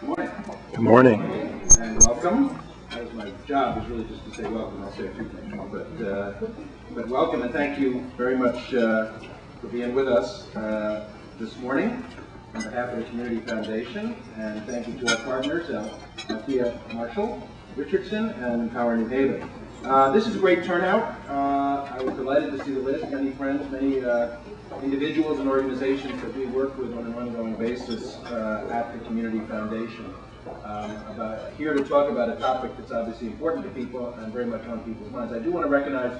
Morning. Good morning. And welcome. As my job is really just to say welcome. I'll say a few things more, but welcome and thank you very much for being with us this morning on behalf of the Community Foundation. And thank you to our partners, Althea Marshall, Richardson, and Empower New Haven. This is a great turnout. I was delighted to see the list. Many friends, many individuals and organizations that we work with on an ongoing basis at the Community Foundation. Here to talk about a topic that's obviously important to people and very much on people's minds. I do want to recognize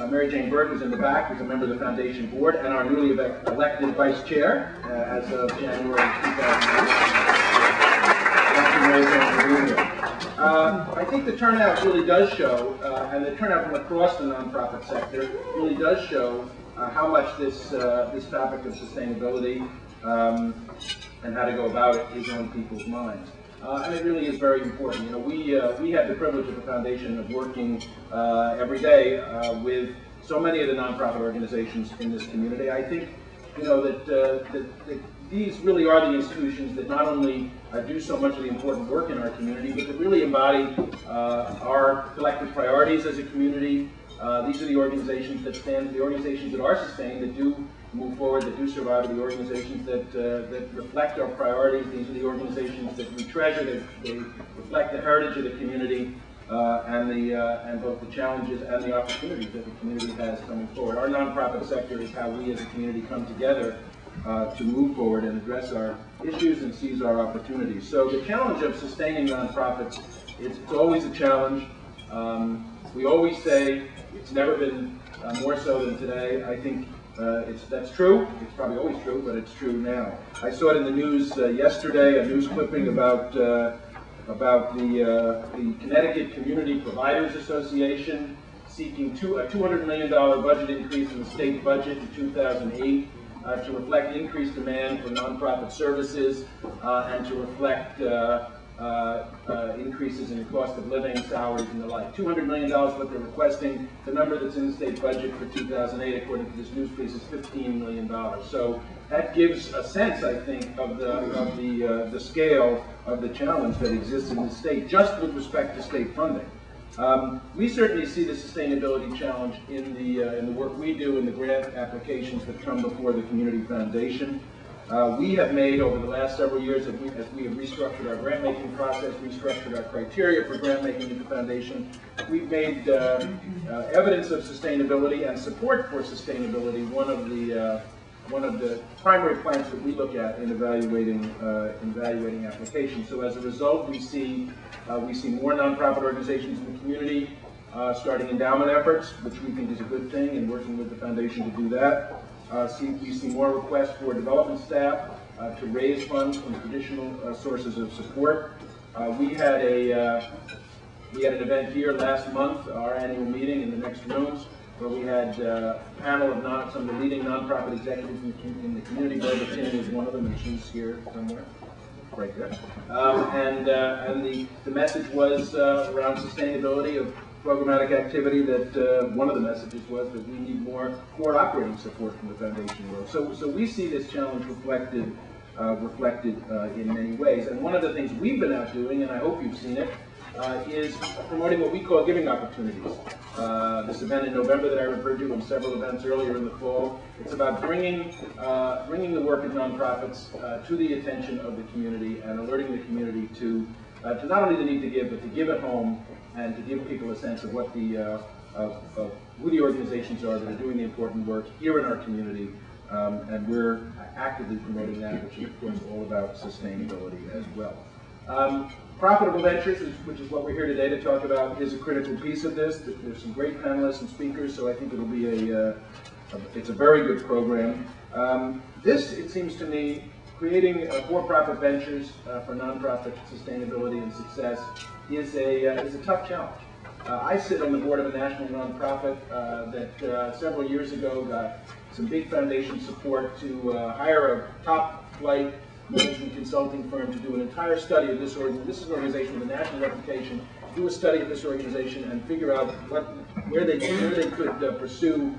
Mary Jane Burke, who's in the back, who's a member of the Foundation Board, and our newly elected Vice Chair as of January 2008. Thank you, Mary Jane, for being here. I think the turnout really does show, and the turnout from across the nonprofit sector really does show how much this topic of sustainability and how to go about it is on people's minds. And it really is very important. You know, we have the privilege at the Foundation of working every day with so many of the nonprofit organizations in this community. I think, you know, that these really are the institutions that not only do so much of the important work in our community, but that really embody our collective priorities as a community. These are the organizations that stand, the organizations that are sustained, that do move forward, that do survive, the organizations that reflect our priorities. These are the organizations that we treasure. They reflect the heritage of the community and both the challenges and the opportunities that the community has coming forward. Our nonprofit sector is how we as a community come together to move forward and address our issues and seize our opportunities. So the challenge of sustaining nonprofits, it's always a challenge. We always say it's never been more so than today. I think that's true. It's probably always true, but it's true now. I saw it in the news yesterday, a news clipping about the Connecticut Community Providers Association seeking a $200 million budget increase in the state budget in 2008 to reflect increased demand for nonprofit services and to reflect increases in the cost of living, salaries, and the like. $200 million what they're requesting. The number that's in the state budget for 2008, according to this news piece, is $15 million. So that gives a sense, I think, of the scale of the challenge that exists in the state, just with respect to state funding. We certainly see the sustainability challenge in the work we do in the grant applications that come before the Community Foundation. We have made, over the last several years, as we have restructured our grant-making process, restructured our criteria for grant-making at the Foundation, we've made evidence of sustainability and support for sustainability one of the primary planks that we look at in evaluating applications. So as a result, we see more nonprofit organizations in the community starting endowment efforts, which we think is a good thing, and working with the Foundation to do that. We see more requests for development staff to raise funds from traditional sources of support. We had an event here last month, our annual meeting in the next rooms, where we had a panel of some of the leading nonprofit executives in the community. Barbara Tinney is one of them, and she's here somewhere, right there. And the message was around sustainability of programmatic activity. That one of the messages was that we need more operating support from the Foundation world. So we see this challenge reflected in many ways. And one of the things we've been out doing, and I hope you've seen it, is promoting what we call giving opportunities. This event in November that I referred to, and several events earlier in the fall, it's about bringing the work of nonprofits to the attention of the community and alerting the community to not only the need to give, but to give at home and to give people a sense of what of who the organizations are that are doing the important work here in our community. And we're actively promoting that, which is of course all about sustainability as well. Profitable ventures, which is what we're here today to talk about, is a critical piece of this. There's some great panelists and speakers, so I think it'll be it's a very good program. This, it seems to me, creating for-profit ventures for nonprofit sustainability and success is a tough challenge. I sit on the board of a national nonprofit that several years ago got some big foundation support to hire a top-flight management consulting firm to do an entire study of this organization. This is an organization with a national reputation. Do a study of this organization and figure out where they could pursue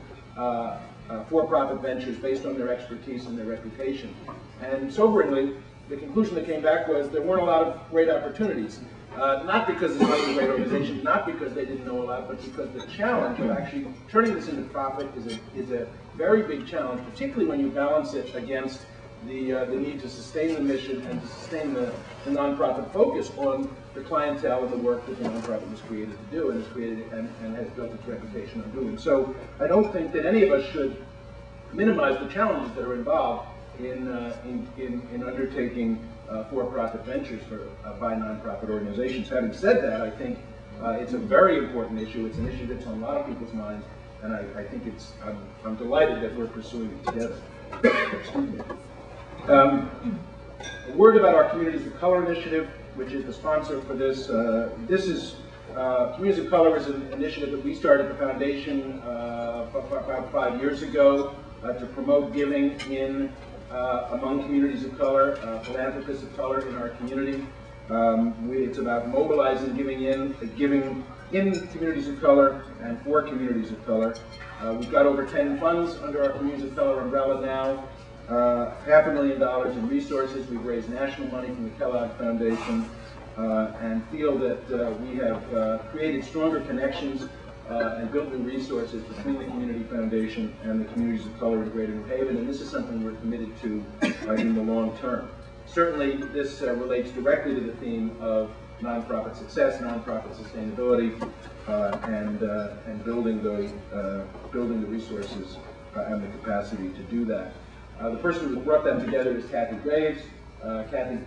for-profit ventures based on their expertise and their reputation. And soberingly, the conclusion that came back was there weren't a lot of great opportunities. Not because there's not great organizations, not because they didn't know a lot, but because the challenge of actually turning this into profit is a very big challenge, particularly when you balance it against the need to sustain the mission and to sustain the nonprofit focus on the clientele and the work that the nonprofit was created to do and is created and has built its reputation on doing. So I don't think that any of us should minimize the challenges that are involved in undertaking for-profit ventures by nonprofit organizations. Having said that, I think it's a very important issue. It's an issue that's on a lot of people's minds, and I think I'm delighted that we're pursuing it together. Excuse me. A word about our Communities of Color initiative, which is the sponsor for this. Communities of Color is an initiative that we started at the foundation about 5 years ago to promote giving in among communities of color, philanthropists of color in our community. It's about mobilizing giving in communities of color and for communities of color. We've got over 10 funds under our Communities of Color umbrella now. $500,000 in resources. We've raised national money from the Kellogg Foundation and feel that we have created stronger connections and built new resources between the Community Foundation and the communities of color in Greater New Haven, and this is something we're committed to in the long term. Certainly, this relates directly to the theme of nonprofit success, nonprofit sustainability, and building the resources and the capacity to do that. The person who brought them together is Kathy Graves. Kathy,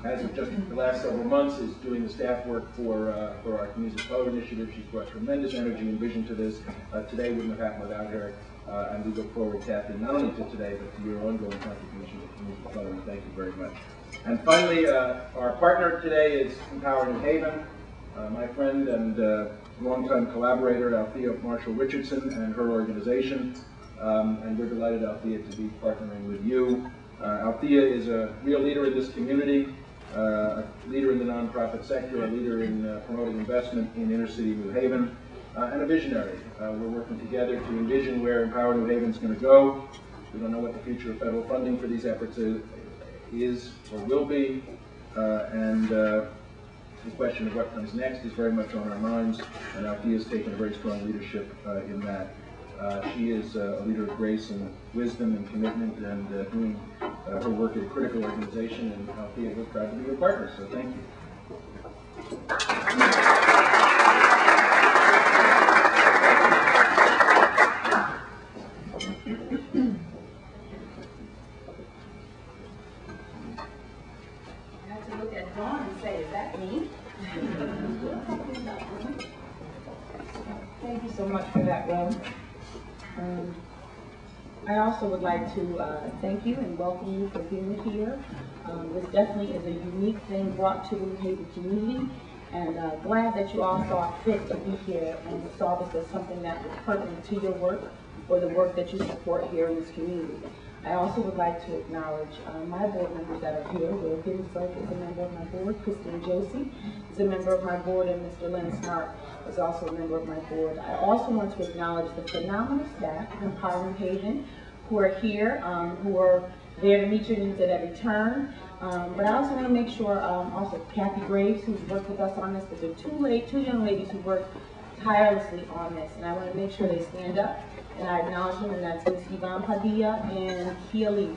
as of just the last several months, is doing the staff work for our Communities of Color initiative. She's brought tremendous energy and vision to this. Today wouldn't have happened without her, and we look forward, Kathy, not only to today, but to your ongoing contribution to Communities of Color, and thank you very much. And finally, our partner today is Empower New Haven. My friend and longtime collaborator, Althea Marshall Richardson, and her organization. And we're delighted, Althea, to be partnering with you. Althea is a real leader in this community, a leader in the nonprofit sector, a leader in promoting investment in inner city New Haven, and a visionary. We're working together to envision where Empower New Haven is going to go. We don't know what the future of federal funding for these efforts is or will be, and the question of what comes next is very much on our minds, and Althea has taken a very strong leadership in that. She is a leader of grace and wisdom and commitment, and doing her work at a critical organization, and Althea, we're proud to be your partner, so thank you. I have to look at Dawn and say, is that me? Thank you so much for that, Will. I also would like to thank you and welcome you for being here. This definitely is a unique thing brought to the New Haven community, and glad that you all saw fit to be here and saw this as something that was pertinent to your work or the work that you support here in this community. I also would like to acknowledge my board members that are here. Will Ginsburg is a member of my board, Christine Josie is a member of my board, and Mr. Lynn Smart is also a member of my board. I also want to acknowledge the phenomenal staff of Empower New Haven who are here, who are there to meet your needs at every turn. But I also want to make sure, also Kathy Graves, who's worked with us on this, but there are two young ladies who worked tirelessly on this, and I want to make sure they stand up. And I acknowledge them, and that's Ms. Yvonne Padilla and Kia Lee.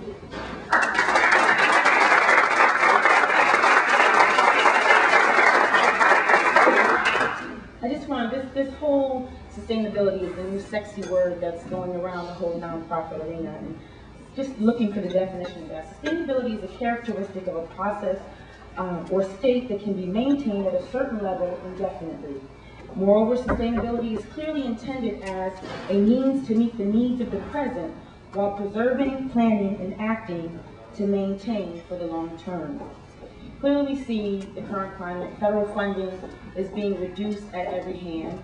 I just want, this whole sustainability is the new sexy word that's going around the whole nonprofit arena, and just looking for the definition of that. Sustainability is a characteristic of a process or state that can be maintained at a certain level indefinitely. Moreover, sustainability is clearly intended as a means to meet the needs of the present while preserving, planning, and acting to maintain for the long term. Clearly we see the current climate. Federal funding is being reduced at every hand.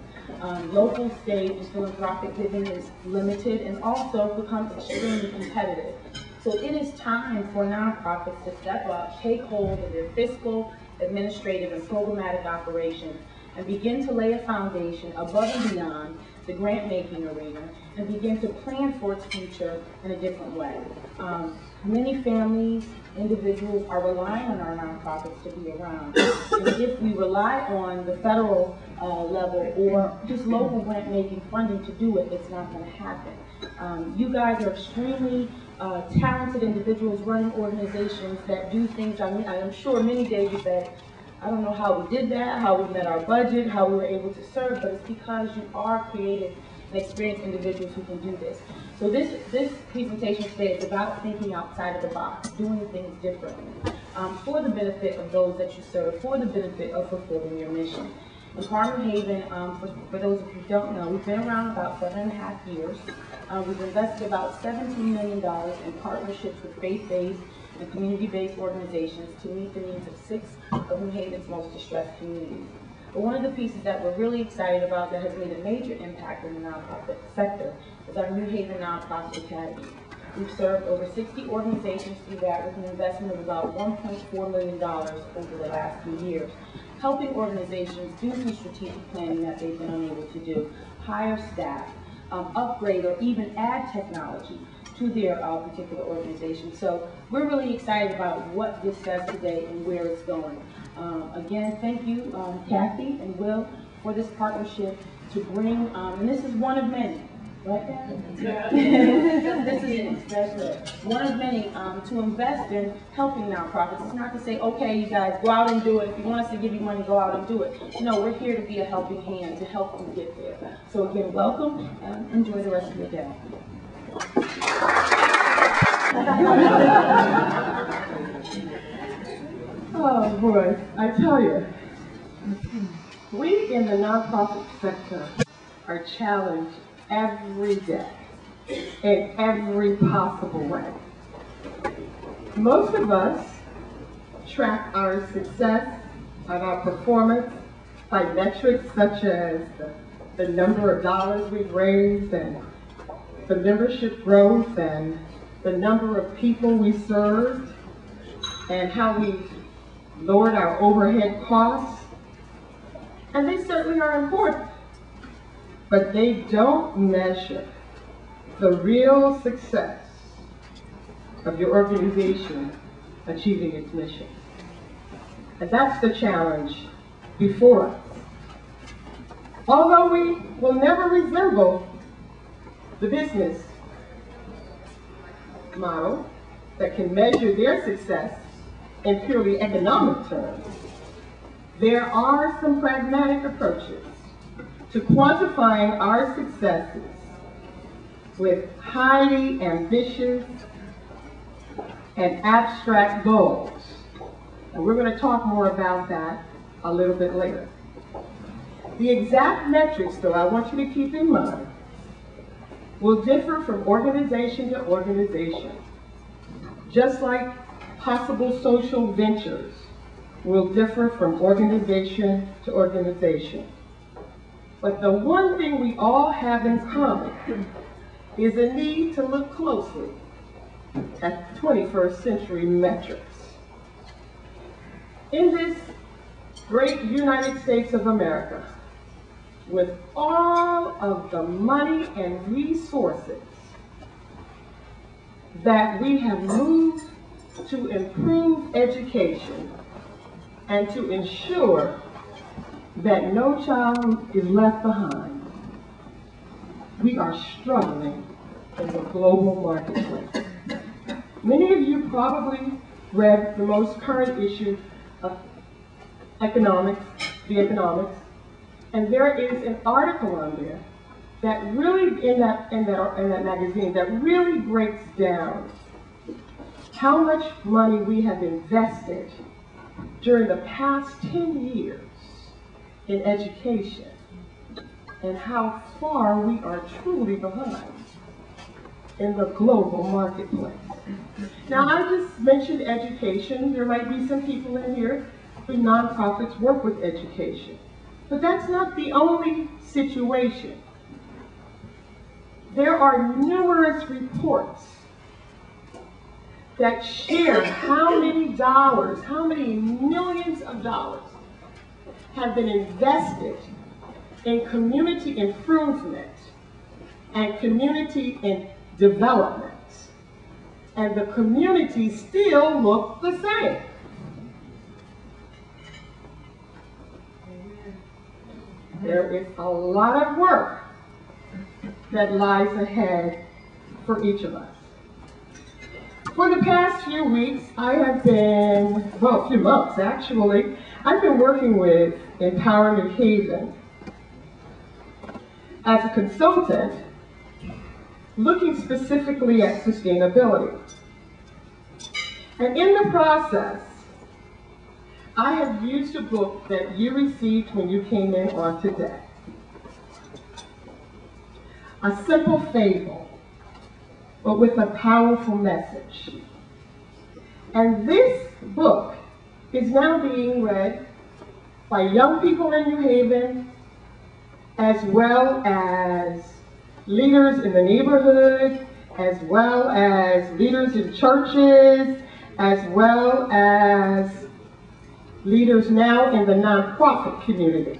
Local, state, and philanthropic giving is limited and also becomes extremely competitive. So it is time for nonprofits to step up, take hold of their fiscal, administrative, and programmatic operations, and begin to lay a foundation above and beyond the grant-making arena, and begin to plan for its future in a different way. Many families, individuals are relying on our nonprofits to be around. And if we rely on the federal level or just local grant-making funding to do it, it's not going to happen. You guys are extremely talented individuals running organizations that do things. I'm sure many days you said, I don't know how we did that, how we met our budget, how we were able to serve, but it's because you are creative and experienced individuals who can do this. So this presentation today is about thinking outside of the box, doing things differently, for the benefit of those that you serve, for the benefit of fulfilling your mission. In Harlem Haven, for those of you who don't know, we've been around about 7.5 years. We've invested about $17 million in partnerships with faith-based and community-based organizations to meet the needs of 6 of New Haven's most distressed communities. But one of the pieces that we're really excited about that has made a major impact in the nonprofit sector is our New Haven Nonprofit Academy. We've served over 60 organizations through that with an investment of about $1.4 million over the last few years, helping organizations do some strategic planning that they've been unable to do, hire staff, upgrade or even add technology to their particular organization. So we're really excited about what this does today and where it's going. Again, thank you, Kathy and Will, for this partnership to bring, and this is one of many, right, Kathy? Yeah. This is one of many to invest in helping nonprofits. It's not to say, okay, you guys, go out and do it. If you want us to give you money, go out and do it. No, we're here to be a helping hand, to help you get there. So again, welcome, and enjoy the rest of your day. Oh boy, I tell you, we in the nonprofit sector are challenged every day in every possible way. Most of us track our success and our performance by metrics such as the number of dollars we've raised and the membership growth and the number of people we served and how we've lowered our overhead costs. And they certainly are important, but they don't measure the real success of your organization achieving its mission. And that's the challenge before us. Although we will never resemble the business model that can measure their success in purely economic terms, there are some pragmatic approaches to quantifying our successes with highly ambitious and abstract goals. And we're going to talk more about that a little bit later. The exact metrics, though, I want you to keep in mind, will differ from organization to organization, just like possible social ventures will differ from organization to organization. But the one thing we all have in common is a need to look closely at 21st century metrics. In this great United States of America, with all of the money and resources that we have moved to improve education and to ensure that no child is left behind, we are struggling in the global marketplace. Many of you probably read the most current issue of economics, The Economics, and there is an article on there that really, in that magazine, that really breaks down how much money we have invested during the past 10 years in education and how far we are truly behind in the global marketplace. Now, I just mentioned education. There might be some people in here whose nonprofits work with education. But that's not the only situation. There are numerous reports that share how many dollars, how many millions of dollars have been invested in community improvement and community in development. And the community still looks the same. There is a lot of work that lies ahead for each of us. For the past few weeks, I have been, well, a few months actually, I've been working with Empower New Haven as a consultant, looking specifically at sustainability. And in the process, I have used a book that you received when you came in on today. A simple fable, but with a powerful message. And this book is now being read by young people in New Haven, as well as leaders in the neighborhood, as well as leaders in churches, as well as leaders now in the nonprofit community.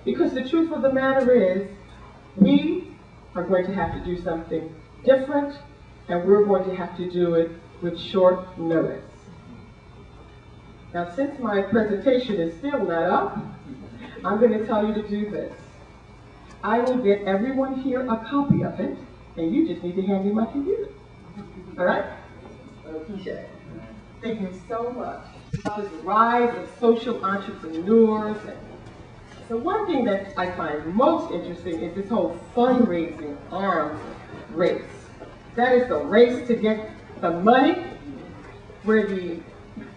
Because the truth of the matter is, we are going to have to do something different, and we're going to have to do it with short notice. Now, since my presentation is still not up, I'm going to tell you to do this. I will get everyone here a copy of it, and you just need to hand me my computer. All right? Okay. Thank you so much. This rise of social entrepreneurs. So one thing that I find most interesting is this whole fundraising arms race. That is the race to get the money, where the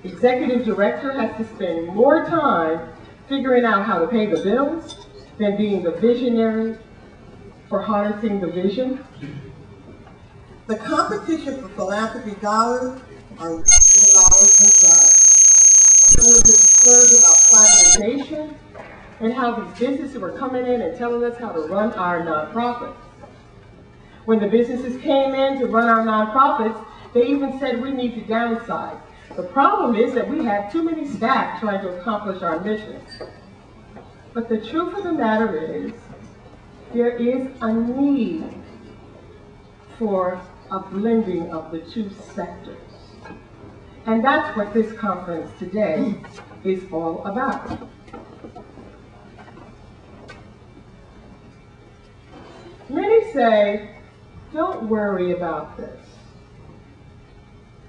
executive director has to spend more time figuring out how to pay the bills than being the visionary for harnessing the vision. The competition for philanthropy dollars are $1 dollars. We're concerned about privatization and how these businesses were coming in and telling us how to run our nonprofits. When the businesses came in to run our nonprofits, they even said we need to downsize. The problem is that we have too many staff trying to accomplish our mission. But the truth of the matter is, there is a need for a blending of the two sectors. And that's what this conference today is all about. Many say, don't worry about this.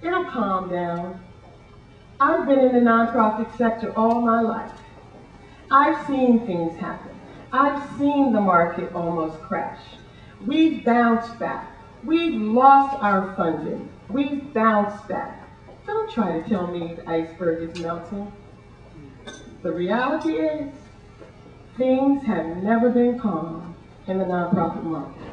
It'll calm down. I've been in the nonprofit sector all my life. I've seen things happen. I've seen the market almost crash. We've bounced back. We've lost our funding. We've bounced back. Don't try to tell me the iceberg is melting. The reality is, things have never been calm in the nonprofit market.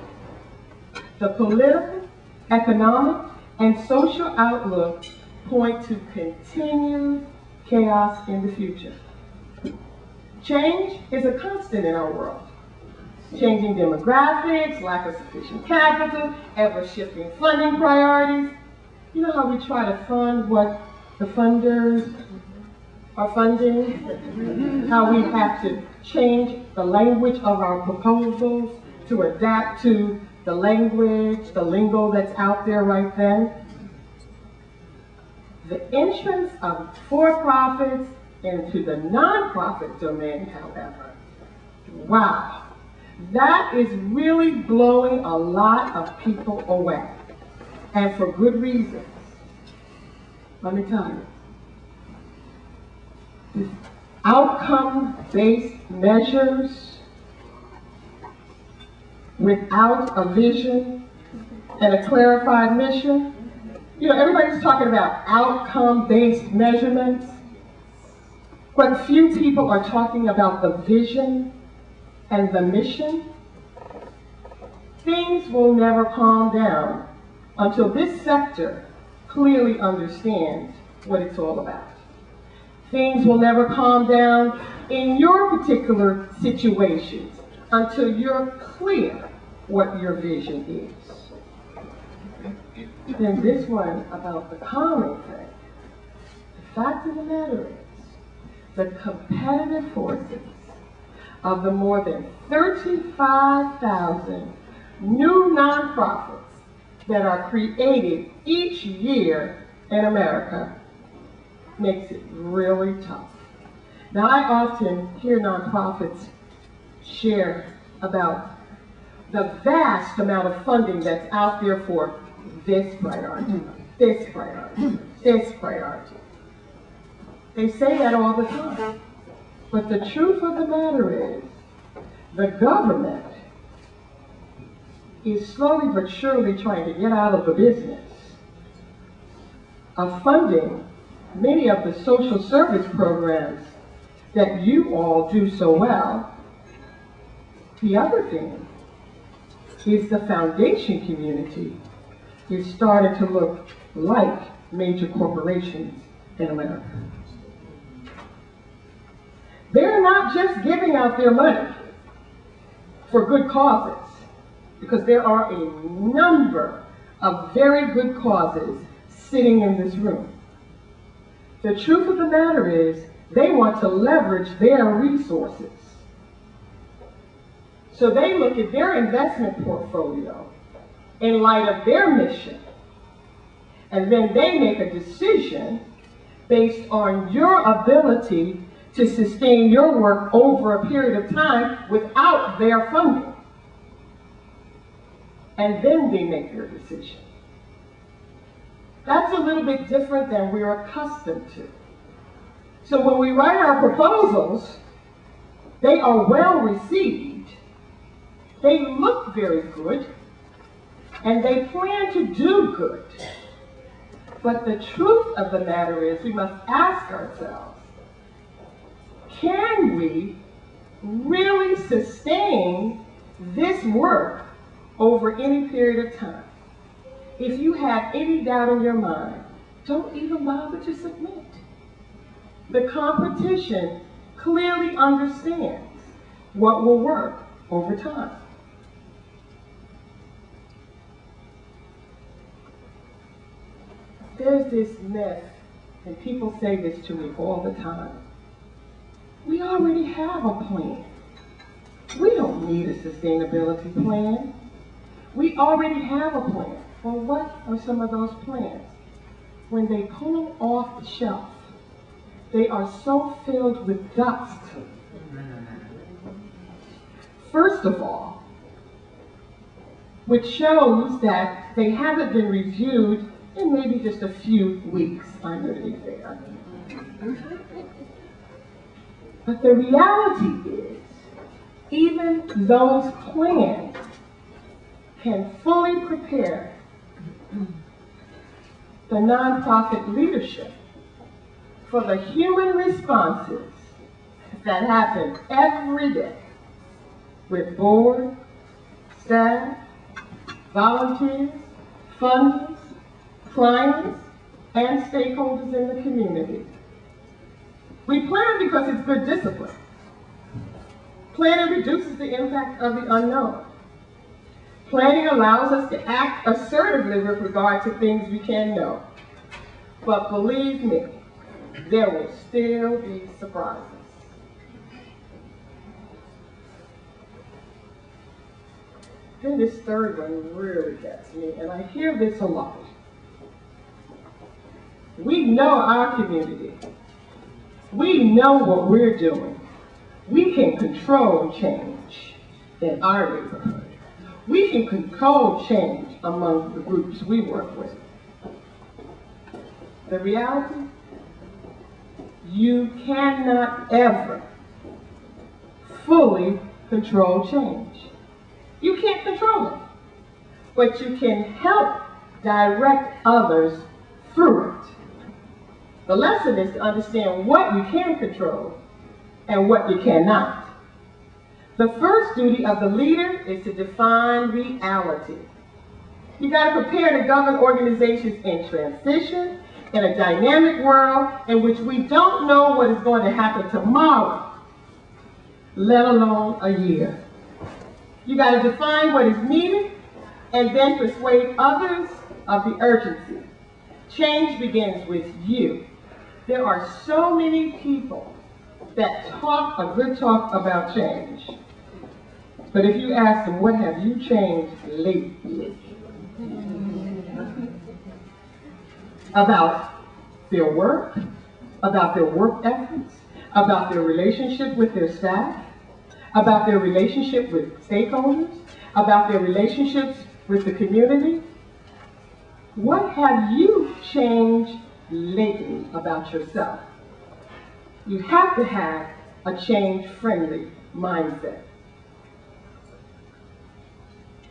The political, economic, and social outlook point to continued chaos in the future. Change is a constant in our world. Changing demographics, lack of sufficient capital, ever-shifting funding priorities. You know how we try to fund what the funders are funding? How we have to change the language of our proposals to adapt to the language, the lingo that's out there right then. The entrance of for-profits into the nonprofit domain, however, wow, that is really blowing a lot of people away, and for good reasons. Let me tell you, this outcome-based measures without a vision and a clarified mission. You know, everybody's talking about outcome-based measurements, but few people are talking about the vision and the mission. Things will never calm down until this sector clearly understands what it's all about. Things will never calm down in your particular situations until you're clear what your vision is. Then this one about the calming thing, the fact of the matter is, the competitive forces of the more than 35,000 new nonprofits that are created each year in America makes it really tough. Now, I often hear nonprofits share about the vast amount of funding that's out there for this priority, this priority, this priority. They say that all the time. But the truth of the matter is, the government is slowly but surely trying to get out of the business of funding many of the social service programs that you all do so well. The other thing is the foundation community is starting to look like major corporations in America. They're not just giving out their money for good causes, because there are a number of very good causes sitting in this room. The truth of the matter is, they want to leverage their resources. So they look at their investment portfolio in light of their mission, and then they make a decision based on your ability to sustain your work over a period of time without their funding. And then they make their decision. That's a little bit different than we're accustomed to. So when we write our proposals, they are well received, they look very good, and they plan to do good. But the truth of the matter is, we must ask ourselves, can we really sustain this work over any period of time? If you have any doubt in your mind, don't even bother to submit. The competition clearly understands what will work over time. There's this myth, and people say this to me all the time. We already have a plan. We don't need a sustainability plan. We already have a plan. Well, what are some of those plans? When they pull them off the shelf, they are so filled with dust. First of all, which shows that they haven't been reviewed in maybe just a few weeks, I'm going to be fair. But the reality is, even those plans can fully prepare the nonprofit leadership for the human responses that happen every day with board, staff, volunteers, funders, clients, and stakeholders in the community. We plan because it's good discipline. Planning reduces the impact of the unknown. Planning allows us to act assertively with regard to things we can know. But believe me, there will still be surprises. Then this third one really gets me, and I hear this a lot. We know our community. We know what we're doing. We can control change in our neighborhood. We can control change among the groups we work with. The reality, you cannot ever fully control change. You can't control it, but you can help direct others through it. The lesson is to understand what you can control and what you cannot. The first duty of the leader is to define reality. You got to prepare to govern organizations in transition, in a dynamic world in which we don't know what is going to happen tomorrow, let alone a year. You got to define what is needed and then persuade others of the urgency. Change begins with you. There are so many people that talk a good talk about change. But if you ask them, what have you changed lately? About their work, about their work ethics, about their relationship with their staff, about their relationship with stakeholders, about their relationships with the community. What have you changed lately about yourself? You have to have a change-friendly mindset.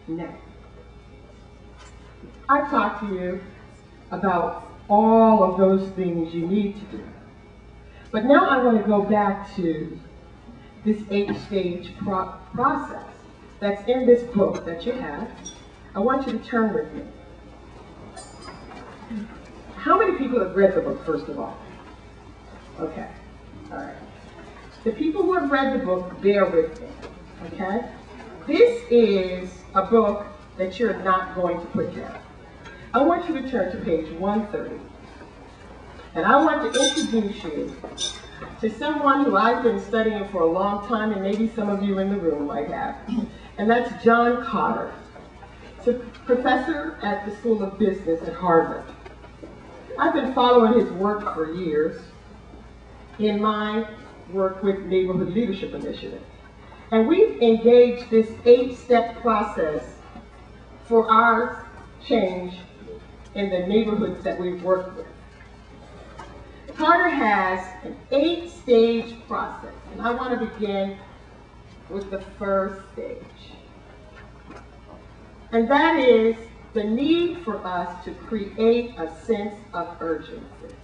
Now, I talked to you about all of those things you need to do. But now I want to go back to this 8-stage process that's in this book that you have. I want you to turn with me. How many people have read the book, first of all? Okay, all right. The people who have read the book, bear with me, okay? This is a book that you're not going to put down. I want you to turn to page 130. And I want to introduce you to someone who I've been studying for a long time, and maybe some of you in the room might have. And that's John Kotter. He's a professor at the School of Business at Harvard. I've been following his work for years in my work with Neighborhood Leadership Initiative. And we've engaged this 8-step process for our change in the neighborhoods that we've worked with. Kotter has an 8-stage process, and I want to begin with the first stage. And that is the need for us to create a sense of urgency.